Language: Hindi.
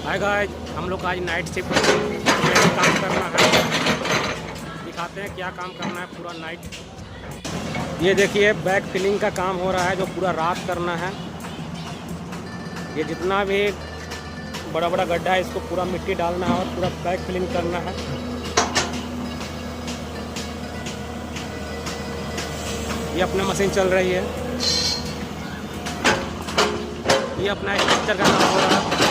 हाय गाइस, हम लोग का आज नाइट शिफ्ट में काम करना है। दिखाते हैं क्या काम करना है पूरा नाइट। ये देखिए बैग फिलिंग का काम हो रहा है जो पूरा रात करना है। ये जितना भी बड़ा बड़ा गड्ढा है इसको पूरा मिट्टी डालना है और पूरा बैग फिलिंग करना है। ये अपना मशीन चल रही है। ये अपना स्ट्रक्चर का काम हो रहा है।